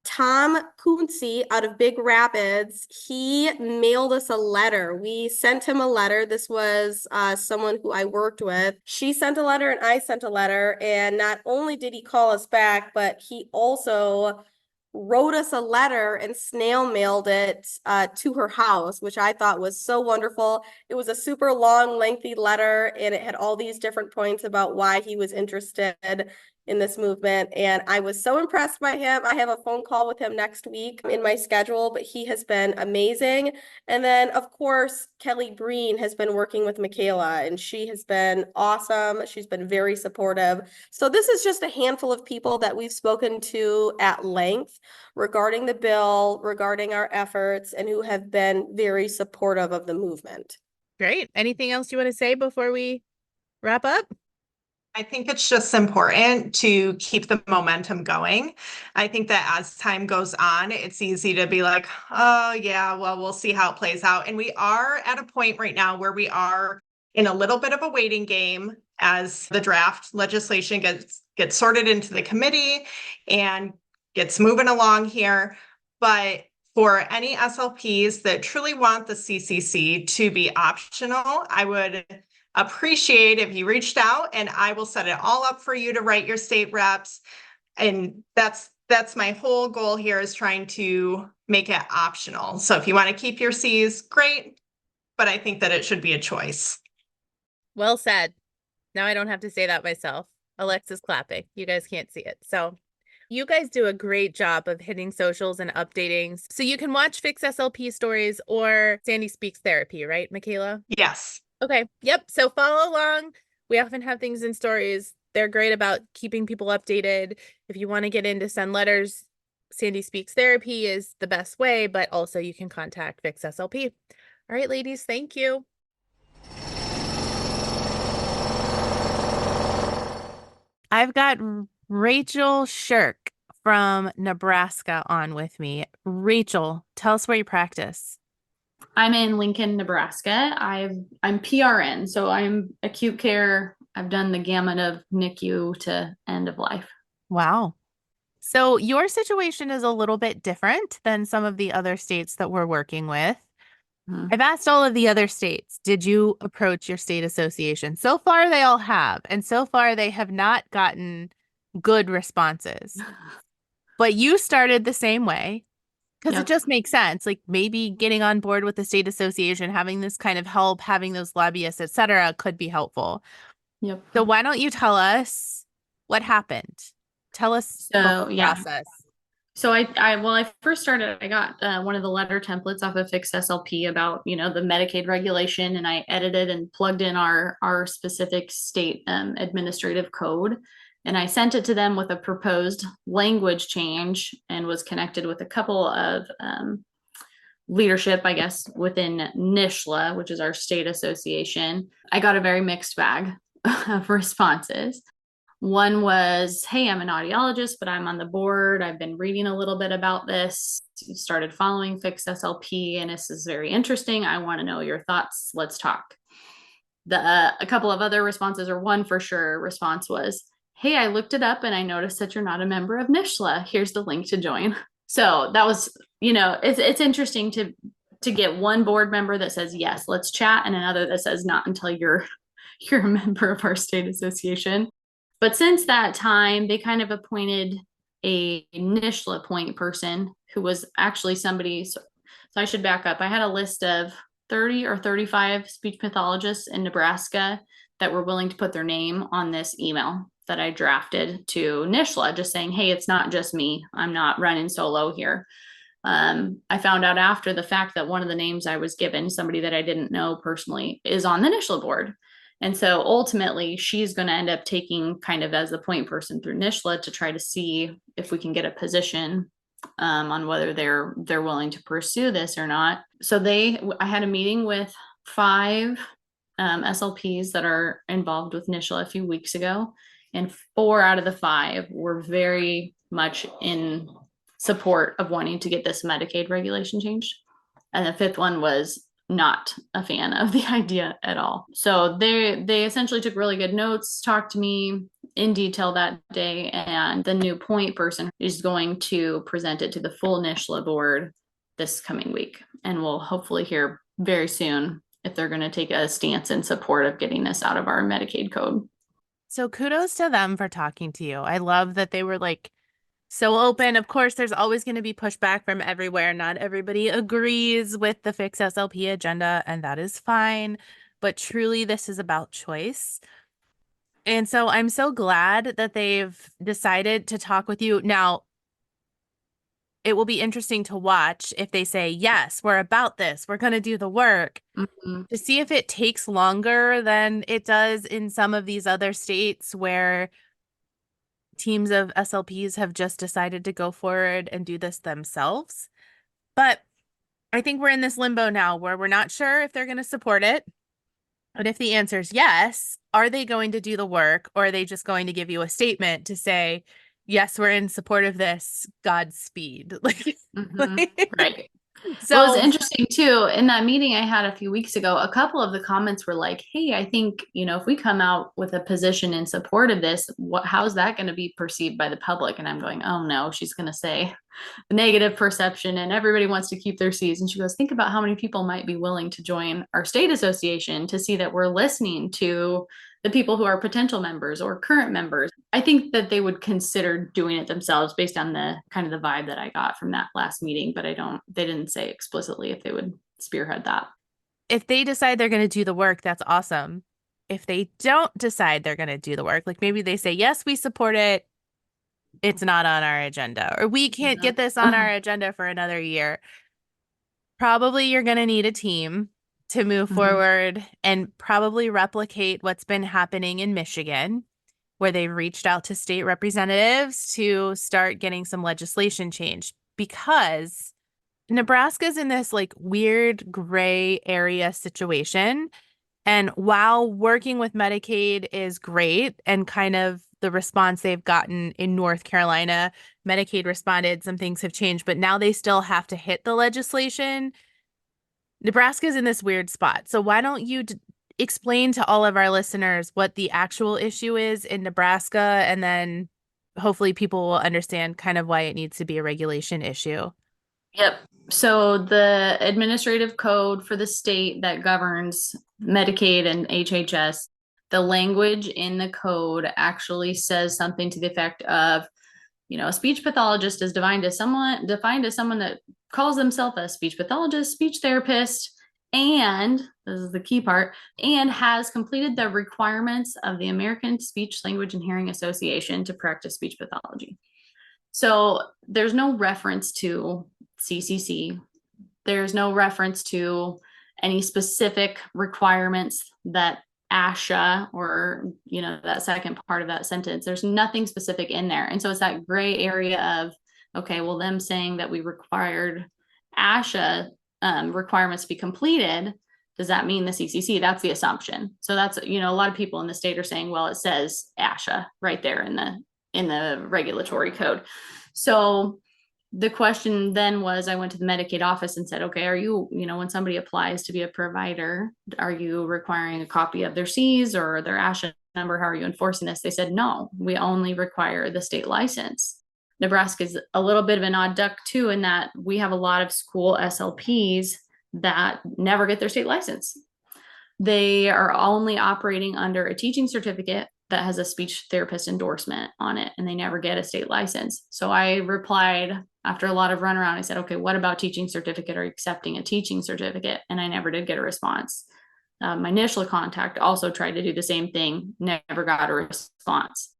Tom Kunze out of Big Rapids, he mailed us a letter. We sent him a letter. This was someone who I worked with. She sent a letter and I sent a letter. And not only did he call us back, but he also wrote us a letter and snail mailed it to her house, which I thought was so wonderful. It was a super long, lengthy letter, and it had all these different points about why he was interested in this movement. And I was so impressed by him. I have a phone call with him next week in my schedule, but he has been amazing. And then, of course, Kelly Breen has been working with Michaela, and she has been awesome. She's been very supportive. So this is just a handful of people that we've spoken to at length regarding the bill, regarding our efforts, and who have been very supportive of the movement. Great. Anything else you want to say before we wrap up? I think it's just important to keep the momentum going. I think that as time goes on, it's easy to be like, oh yeah, well, we'll see how it plays out. And we are at a point right now where we are in a little bit of a waiting game as the draft legislation gets sorted into the committee and gets moving along here. But for any SLPs that truly want the CCC to be optional, I would appreciate if you reached out, and I will set it all up for you to write your state reps. And that's my whole goal here, is trying to make it optional. So if you want to keep your C's, great, but I think that it should be a choice. Well said. Now I don't have to say that myself. Alexa's clapping. You guys can't see it. So you guys do a great job of hitting socials and updating. So you can watch Fix SLP stories or Sandy Speaks Therapy, right, Michaela? Yes. Okay. Yep. So follow along. We often have things in stories. They're great about keeping people updated. If you want to get in to send letters, Sandy Speaks Therapy is the best way, but also you can contact Fix SLP. All right, ladies, thank you. I've got Rachel Shirk from Nebraska on with me. Rachel, tell us where you practice. I'm in Lincoln, Nebraska. I'm PRN, so I'm acute care. I've done the gamut of NICU to end of life. Wow. So your situation is a little bit different than some of the other states that we're working with. I've asked all of the other states, did you approach your state association? So far, they all have. And so far, they have not gotten good responses. But you started the same way because it just makes sense. Like maybe getting on board with the state association, having this kind of help, having those lobbyists, et cetera, could be helpful. Yep. So why don't you tell us what happened? Tell us the process. So I first started, I got one of the letter templates off of Fix SLP about, the Medicaid regulation, and I edited and plugged in our specific state administrative code. And I sent it to them with a proposed language change and was connected with a couple of leadership, I guess, within NISHLA, which is our state association. I got a very mixed bag of responses. One was, hey, I'm an audiologist, but I'm on the board. I've been reading a little bit about this. Started following Fix SLP, and this is very interesting. I want to know your thoughts. Let's talk. A couple of other responses, or one for sure response was, hey, I looked it up and I noticed that you're not a member of NISHLA. Here's the link to join. So that was, it's interesting to get one board member that says, yes, let's chat, and another that says not until you're a member of our state association. But since that time, they kind of appointed a NISHLA point person who was actually somebody. So I should back up. I had a list of 30 or 35 speech pathologists in Nebraska that were willing to put their name on this email that I drafted to NISHLA, just saying, hey, it's not just me. I'm not running solo here. I found out after the fact that one of the names I was given, somebody that I didn't know personally, is on the NISHLA board. And so ultimately, she's going to end up taking kind of as the point person through NISHLA to try to see if we can get a position on whether they're willing to pursue this or not. So I had a meeting with 5 SLPs that are involved with NISHLA a few weeks ago, and 4 out of the 5 were very much in support of wanting to get this Medicaid regulation changed. And the 5th one was not a fan of the idea at all. So they essentially took really good notes, talked to me in detail that day, and the new point person is going to present it to the full NISHLA board this coming week. And we'll hopefully hear very soon if they're going to take a stance in support of getting this out of our Medicaid code. So kudos to them for talking to you. I love that they were so open. Of course, there's always going to be pushback from everywhere. Not everybody agrees with the Fix SLP agenda, and that is fine. But truly, this is about choice. And so I'm so glad that they've decided to talk with you. Now, it will be interesting to watch if they say, yes, we're about this. We're going to do the work, to see if it takes longer than it does in some of these other states where teams of SLPs have just decided to go forward and do this themselves. But I think we're in this limbo now where we're not sure if they're going to support it. But if the answer is yes, are they going to do the work, or are they just going to give you a statement to say, yes, we're in support of this, Godspeed? Right. So well, it was interesting too. In that meeting I had a few weeks ago, a couple of the comments were like, hey, I think, if we come out with a position in support of this, how's that going to be perceived by the public? And I'm going, oh no, she's going to say the negative perception and everybody wants to keep their C's. And she goes, think about how many people might be willing to join our state association to see that we're listening to the people who are potential members or current members. I think that they would consider doing it themselves based on the kind of the vibe that I got from that last meeting, but they didn't say explicitly if they would spearhead that. If they decide they're going to do the work, that's awesome. If they don't decide they're going to do the work, like maybe they say, yes, we support it, it's not on our agenda, or we can't get this on our agenda for another year. Probably you're going to need a team to move forward and probably replicate what's been happening in Michigan, where they've reached out to state representatives to start getting some legislation changed, because Nebraska's in this like weird gray area situation. And while working with Medicaid is great and kind of the response they've gotten in North Carolina, Medicaid responded, some things have changed, but now they still have to hit the legislation. Nebraska's in this weird spot. So why don't you explain to all of our listeners what the actual issue is in Nebraska, and then hopefully people will understand kind of why it needs to be a regulation issue. Yep. So the administrative code for the state that governs Medicaid and HHS, the language in the code actually says something to the effect of, a speech pathologist is defined as someone that calls themselves a speech pathologist, speech therapist, and this is the key part, and has completed the requirements of the American Speech, Language, and Hearing Association to practice speech pathology. So there's no reference to CCC. There's no reference to any specific requirements that ASHA or, that second part of that sentence. There's nothing specific in there. And so it's that gray area of, okay, well, them saying that we required ASHA requirements to be completed, does that mean the CCC? That's the assumption. So that's, a lot of people in the state are saying, well, it says ASHA right there in the regulatory code. So the question then was, I went to the Medicaid office and said, okay, are you, when somebody applies to be a provider, are you requiring a copy of their Cs or their ASHA number? How are you enforcing this? They said, no, we only require the state license. Nebraska is a little bit of an odd duck too, in that we have a lot of school SLPs that never get their state license. They are only operating under a teaching certificate that has a speech therapist endorsement on it, and they never get a state license. So I replied after a lot of runaround, I said, okay, what about teaching certificate? Are you accepting a teaching certificate? And I never did get a response. My initial contact also tried to do the same thing, never got a response.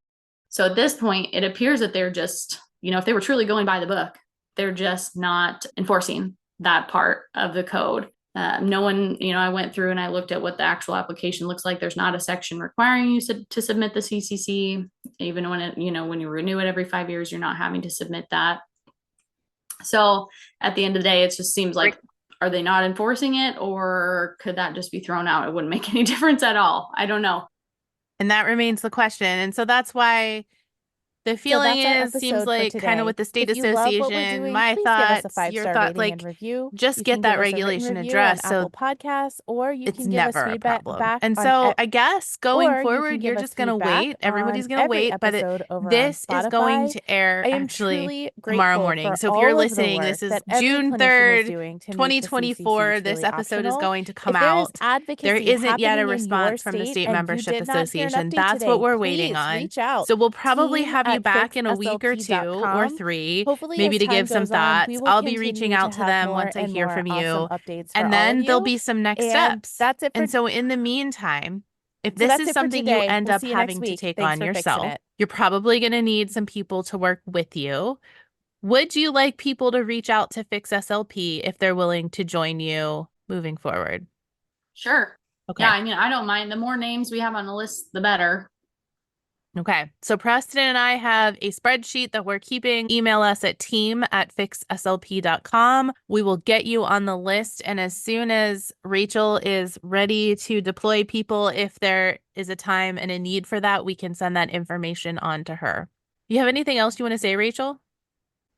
So at this point, it appears that they're just, if they were truly going by the book, they're just not enforcing that part of the code. No one, I went through and I looked at what the actual application looks like. There's not a section requiring you to submit the CCC, even when when you renew it every 5 years, you're not having to submit that. So at the end of the day, it just seems like, are they not enforcing it, or could that just be thrown out? It wouldn't make any difference at all. I don't know. And that remains the question. And so that's why the feeling seems like kind of with the state association, my thoughts, your thoughts, like just get that regulation addressed. So podcasts, or you it's can give never us a feedback problem. back And on so I guess going or you forward, can give you're us just going to feedback wait. Everybody's on going to every wait, but episode over this on is going Spotify. to air I am actually truly tomorrow grateful morning. for So if you're all of the listening, work this is that every June clinician is 3rd, doing to make the 2024. CCC This truly episode is optional. going to come If there is out. advocacy There isn't yet a happening in your response from the state State and you Membership did not hear an Association. update That's today, what we're waiting please on. reach out. So we'll probably have you back in a week or 2 or team@fixslp.com. 3, Hopefully, maybe as to time give some goes on, we thoughts. will I'll be reaching continue out to to have them more once I and hear more from awesome you. updates for And all of then there'll you. be some next And steps. that's it for And so in the meantime, if So this that's is it for something you today. end We'll up see you next having to week. take Thanks on for fixing yourself, it. you're probably going to need some people to work with you. Would you like people to reach out to Fix SLP if they're willing to join you moving forward? Sure. Okay. Yeah, I mean, I don't mind. The more names we have on the list, the better. Okay. So Preston and I have a spreadsheet that we're keeping. Email us at team@fixslp.com. We will get you on the list. And as soon as Rachel is ready to deploy people, if there is a time and a need for that, we can send that information on to her. You have anything else you want to say, Rachel?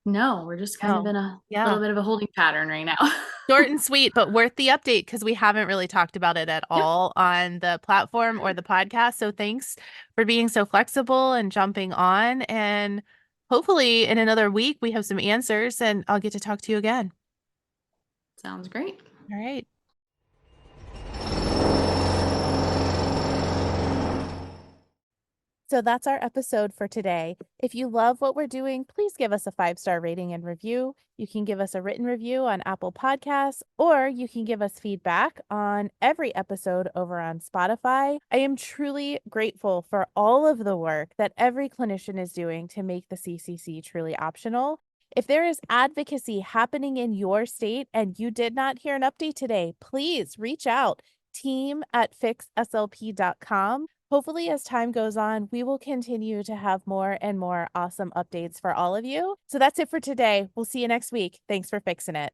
No, we're just kind of in a little bit of a holding pattern right now. Short and sweet, but worth the update because we haven't really talked about it at all on the platform or the podcast. So thanks for being so flexible and jumping on. And hopefully in another week, we have some answers and I'll get to talk to you again. Sounds great. All right. So that's our episode for today. If you love what we're doing, please give us a 5-star rating and review. You can give us a written review on Apple Podcasts, or you can give us feedback on every episode over on Spotify. I am truly grateful for all of the work that every clinician is doing to make the CCC truly optional. If there is advocacy happening in your state and you did not hear an update today, please reach out, team@fixslp.com. Hopefully, as time goes on, we will continue to have more and more awesome updates for all of you. So that's it for today. We'll see you next week. Thanks for fixing it.